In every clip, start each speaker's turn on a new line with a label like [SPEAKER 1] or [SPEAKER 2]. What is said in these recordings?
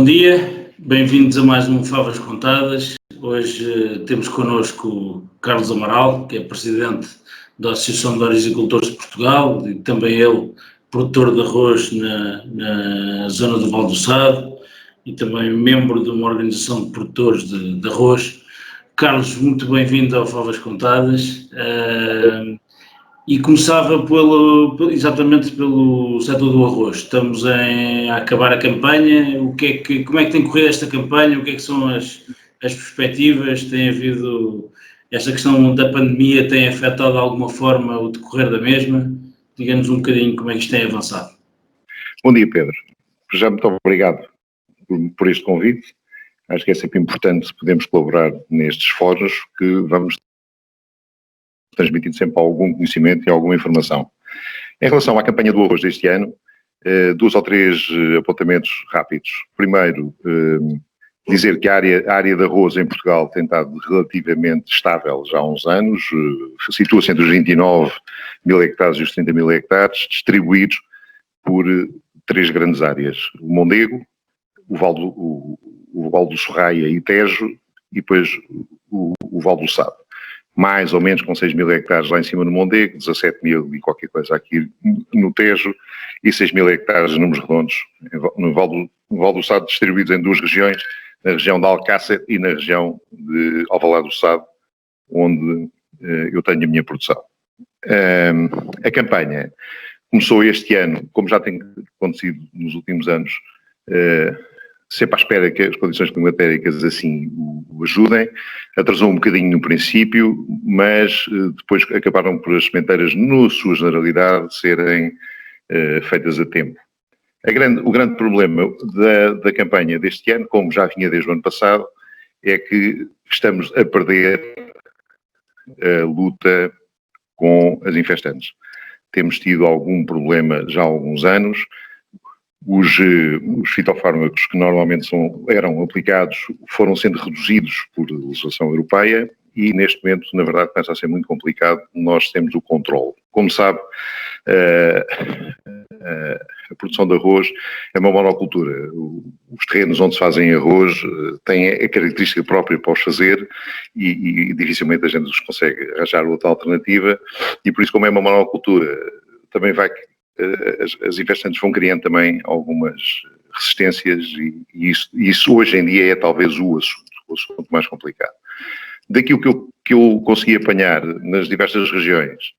[SPEAKER 1] dia, bem-vindos a mais um Favas Contadas. Hoje temos connosco o Carlos Amaral, que é presidente da Associação de Agricultores de Portugal e também ele produtor de arroz na zona do Val do Sado e também membro de uma organização de produtores de arroz. Carlos, muito bem-vindo ao Favas Contadas. E começava exatamente pelo setor do arroz. Estamos a acabar a campanha. Como é que tem corrido esta campanha? O que é que são as perspectivas? Tem havido esta questão da pandemia, tem afetado de alguma forma o decorrer da mesma? Diga-nos um bocadinho como é que isto tem avançado.
[SPEAKER 2] Bom dia, Pedro. Já muito obrigado por este convite. Acho que é sempre importante podermos colaborar nestes fóruns que vamos transmitindo sempre algum conhecimento e alguma informação. Em relação à campanha do arroz deste ano, dois ou três apontamentos rápidos. Primeiro, dizer que a área de arroz em Portugal tem estado relativamente estável já há uns anos, situa-se entre os 29 mil hectares e os 30 mil hectares, distribuídos por três grandes áreas: o Mondego, o Val do Sorraia e Tejo, e depois o Val do Sado. Mais ou menos com 6 mil hectares lá em cima no Mondego, 17 mil e qualquer coisa aqui no Tejo, e 6 mil hectares em números redondos no Val do Sado, distribuídos em duas regiões, na região de Alcácer e na região de Alvalade do Sado, onde eu tenho a minha produção. A campanha começou este ano, como já tem acontecido nos últimos anos, sempre à espera que as condições climatéricas assim o ajudem. Atrasou um bocadinho no princípio, mas depois acabaram por as sementeiras, na sua generalidade, serem feitas a tempo. O grande problema da campanha deste ano, como já vinha desde o ano passado, é que estamos a perder a luta com as infestantes. Temos tido algum problema já há alguns anos. Os fitofármacos que normalmente eram aplicados foram sendo reduzidos por legislação europeia e neste momento, na verdade, começa a ser muito complicado. Nós temos o controle. Como sabe, a produção de arroz é uma monocultura. Os terrenos onde se fazem arroz têm a característica própria para os fazer e dificilmente a gente os consegue arranjar outra alternativa, e por isso, como é uma monocultura, também as infestantes vão criando também algumas resistências e isso hoje em dia é talvez o assunto mais complicado. Daquilo que eu consegui apanhar nas diversas regiões,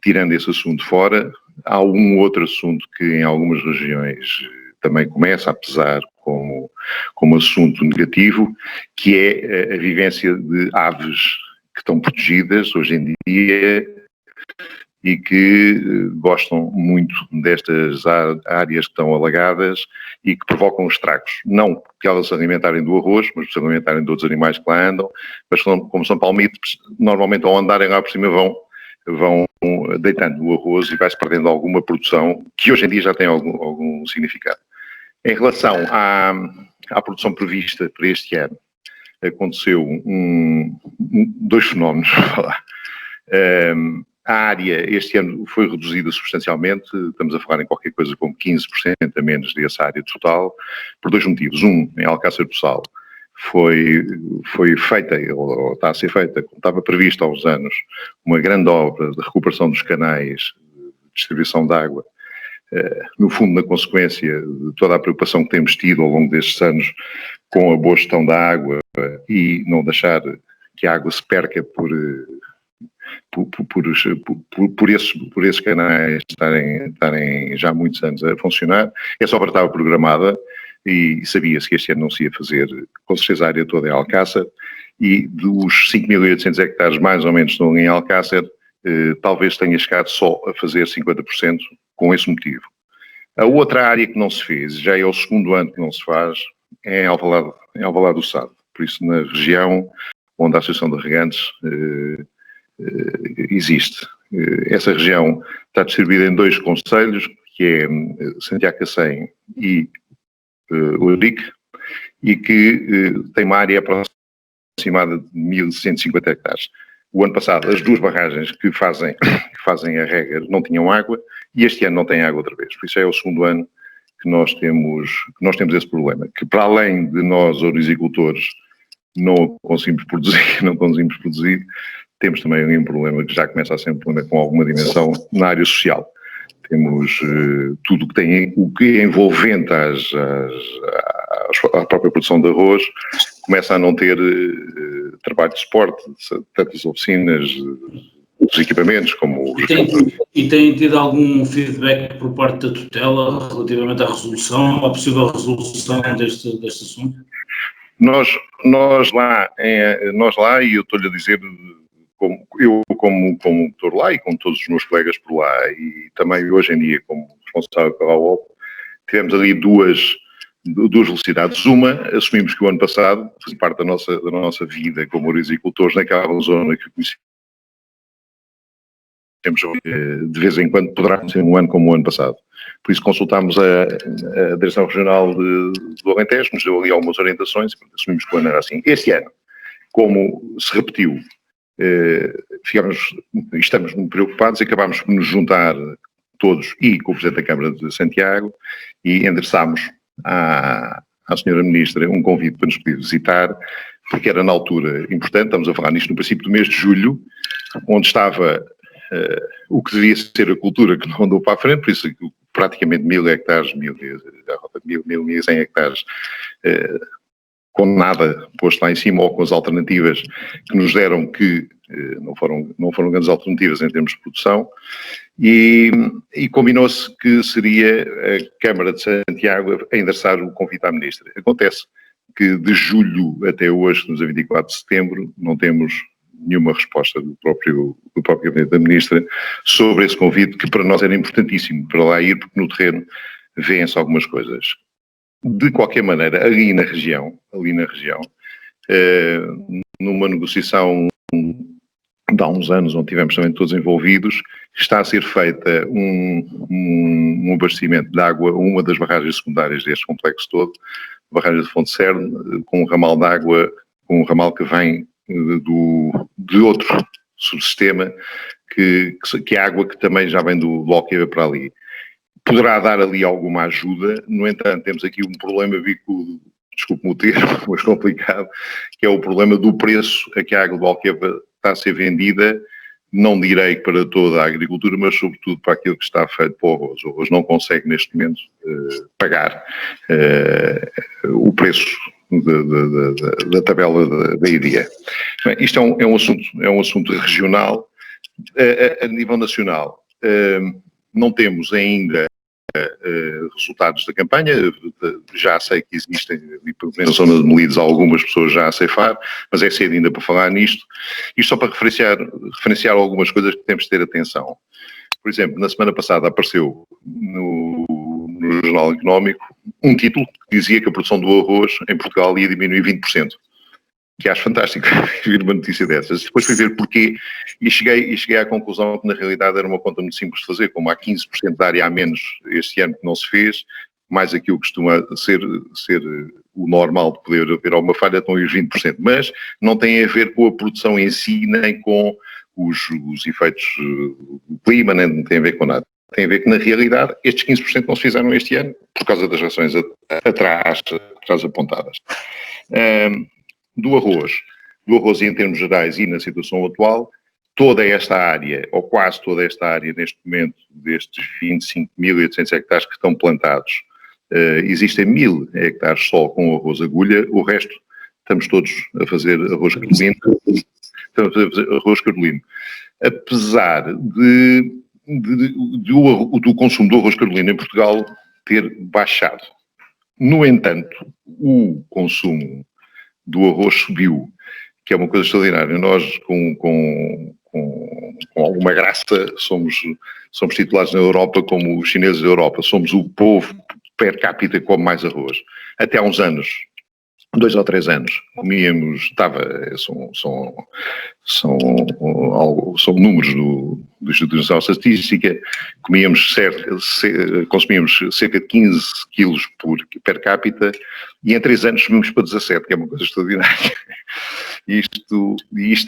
[SPEAKER 2] tirando esse assunto fora, há um outro assunto que em algumas regiões também começa a pesar como assunto negativo, que é a vivência de aves que estão protegidas hoje em dia e que gostam muito destas áreas que estão alagadas e que provocam estragos. Não que elas se alimentarem do arroz, mas se alimentarem de outros animais que lá andam, mas como são palmípedes, normalmente ao andarem lá por cima vão deitando o arroz e vai-se perdendo alguma produção que hoje em dia já tem algum significado. Em relação à produção prevista para este ano, aconteceu dois fenómenos. A área este ano foi reduzida substancialmente, estamos a falar em qualquer coisa como 15% a menos dessa área total, por dois motivos. Um, em Alcácer do Sal, foi feita, ou está a ser feita, como estava previsto há uns anos, uma grande obra de recuperação dos canais de distribuição de água, no fundo na consequência de toda a preocupação que temos tido ao longo destes anos com a boa gestão da água e não deixar que a água se perca por esses canais estarem já há muitos anos a funcionar. Essa obra estava programada e sabia-se que este ano não se ia fazer, com certeza a área toda em Alcácer, e dos 5.800 hectares mais ou menos estão em Alcácer, talvez tenha chegado só a fazer 50% com esse motivo. A outra área que não se fez, já é o segundo ano que não se faz, é em Alvalade do Sado. Por isso, na região onde a Associação de Regantes existe. Essa região está distribuída em dois concelhos, que é Santiago Cacém e Ourique, e que tem uma área aproximada de 1.150 hectares. O ano passado, as duas barragens que fazem a rega não tinham água, e este ano não tem água outra vez. Por isso é o segundo ano que nós temos esse problema, que para além de nós, orizicultores, não conseguimos produzir, temos também um problema que já começa a ser um problema com alguma dimensão na área social. Temos tudo o que é envolvente à própria produção de arroz, começa a não ter trabalho de suporte, tantas oficinas, os equipamentos como os...
[SPEAKER 1] E tem tido algum feedback por parte da tutela relativamente à resolução, à possível resolução deste assunto?
[SPEAKER 2] Nós lá, e eu estou-lhe a dizer, como tutor lá e com todos os meus colegas por lá, e também hoje em dia como responsável pela UOP, tivemos ali duas velocidades. Uma, assumimos que o ano passado, fazia parte da nossa vida como orizicultores naquela zona que conhecemos, de vez em quando poderá ser um ano como o ano passado. Por isso consultámos a Direção Regional do Alentejo, nos deu ali algumas orientações e assumimos que o ano era assim. Este ano, como se repetiu, estamos muito preocupados e acabámos por nos juntar todos e com o Presidente da Câmara de Santiago e endereçámos à Senhora Ministra um convite para nos poder visitar, porque era na altura importante, estamos a falar nisto no princípio do mês de julho, onde estava o que devia ser a cultura que não andou para a frente, por isso praticamente 1.000 hectares, 1.100 hectares, com nada posto lá em cima ou com as alternativas que nos deram que não foram grandes alternativas em termos de produção, e combinou-se que seria a Câmara de Santiago a endereçar o convite à Ministra. Acontece que de julho até hoje, estamos a 24 de setembro, não temos nenhuma resposta do próprio gabinete da Ministra sobre esse convite, que para nós era importantíssimo para lá ir, porque no terreno vêem-se algumas coisas. De qualquer maneira, ali na região, numa negociação de há uns anos, onde tivemos também todos envolvidos, está a ser feita um abastecimento de água a uma das barragens secundárias deste complexo todo, a barragem de Fonte Cerne, com um ramal de água, com um ramal que vem de outro subsistema, que é água que também já vem do Alqueva para ali. Poderá dar ali alguma ajuda, no entanto, temos aqui um problema bicudo, desculpe-me o termo, mas complicado, que é o problema do preço a que a água do Alqueva está a ser vendida, não direi para toda a agricultura, mas sobretudo para aquilo que está feito para o arroz. O arroz não consegue, neste momento, pagar o preço da tabela da IDIA. Bem, isto é um assunto regional. A nível nacional, não temos ainda resultados da campanha, já sei que existem, pelo menos na zona de Melides, algumas pessoas já a ceifar, mas é cedo ainda para falar nisto. Isto só para referenciar algumas coisas que temos de ter atenção. Por exemplo, na semana passada apareceu no Jornal Económico um título que dizia que a produção do arroz em Portugal ia diminuir 20%. Que acho fantástico vir uma notícia dessas. Depois fui ver porquê e cheguei à conclusão que na realidade era uma conta muito simples de fazer, como há 15% de área a menos este ano que não se fez, mais aquilo que costuma ser o normal de poder haver alguma falha, estão aí os 20%. Mas não tem a ver com a produção em si, nem com os efeitos do clima, nem não tem a ver com nada. Tem a ver que, na realidade, estes 15% não se fizeram este ano, por causa das razões atrás apontadas. Do arroz em termos gerais e na situação atual, toda esta área, ou quase toda esta área neste momento, destes 25.800 hectares que estão plantados, existem 1.000 hectares só com arroz agulha, o resto estamos todos a fazer arroz carolino. Apesar do consumo do arroz carolino em Portugal ter baixado. No entanto, o consumo do arroz subiu, que é uma coisa extraordinária. Nós, com alguma graça, somos titulados na Europa como os chineses da Europa. Somos o povo per capita que come mais arroz. Até há uns anos, 2 ou 3 anos, comíamos, são números do Instituto Nacional de Estatística, consumíamos cerca de 15 quilos per capita e em 3 anos subimos para 17, que é uma coisa extraordinária. Isto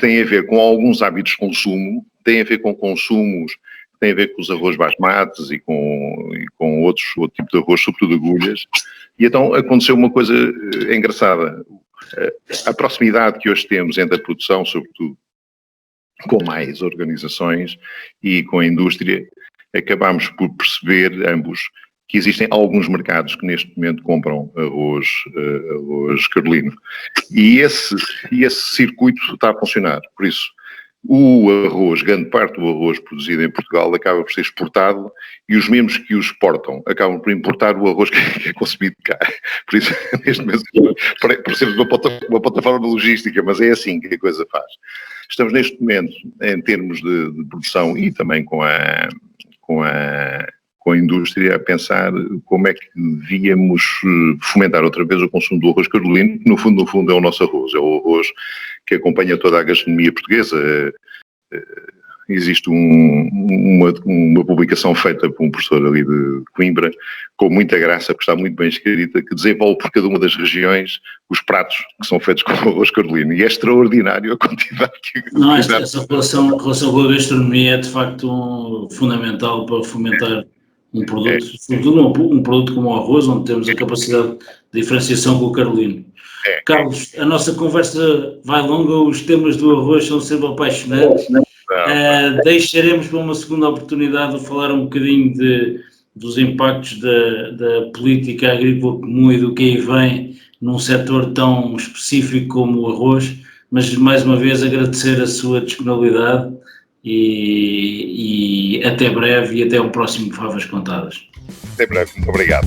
[SPEAKER 2] tem a ver com alguns hábitos de consumo, tem a ver com consumos tem a ver com os arroz basmates e com outro tipo de arroz, sobretudo agulhas. E então aconteceu uma coisa engraçada. A proximidade que hoje temos entre a produção, sobretudo com mais organizações e com a indústria, acabámos por perceber ambos que existem alguns mercados que neste momento compram arroz carolino. E esse circuito está a funcionar. Por isso, o arroz, grande parte do arroz produzido em Portugal acaba por ser exportado e os mesmos que o exportam acabam por importar o arroz que é consumido cá. Por isso, neste momento, por ser uma plataforma logística, mas é assim que a coisa faz. Estamos neste momento, em termos de produção e também com a indústria, a pensar como é que devíamos fomentar outra vez o consumo do arroz carolino, que no fundo é o nosso arroz, é o arroz que acompanha toda a gastronomia portuguesa. Existe uma publicação feita por um professor ali de Coimbra, com muita graça, porque está muito bem escrita, que desenvolve por cada uma das regiões os pratos que são feitos com o arroz carolino. E é extraordinário a quantidade que...
[SPEAKER 1] Não, essa relação com a gastronomia é de facto fundamental para fomentar um produto, sobretudo um produto como o arroz, onde temos a capacidade de diferenciação com o carolino. Carlos, a nossa conversa vai longa, os temas do arroz são sempre apaixonantes. Deixaremos para uma segunda oportunidade de falar um bocadinho dos impactos da política agrícola comum e do que aí vem num setor tão específico como o arroz, mas mais uma vez agradecer a sua disponibilidade e até breve e até ao próximo Favas Contadas.
[SPEAKER 2] Até breve, muito obrigado.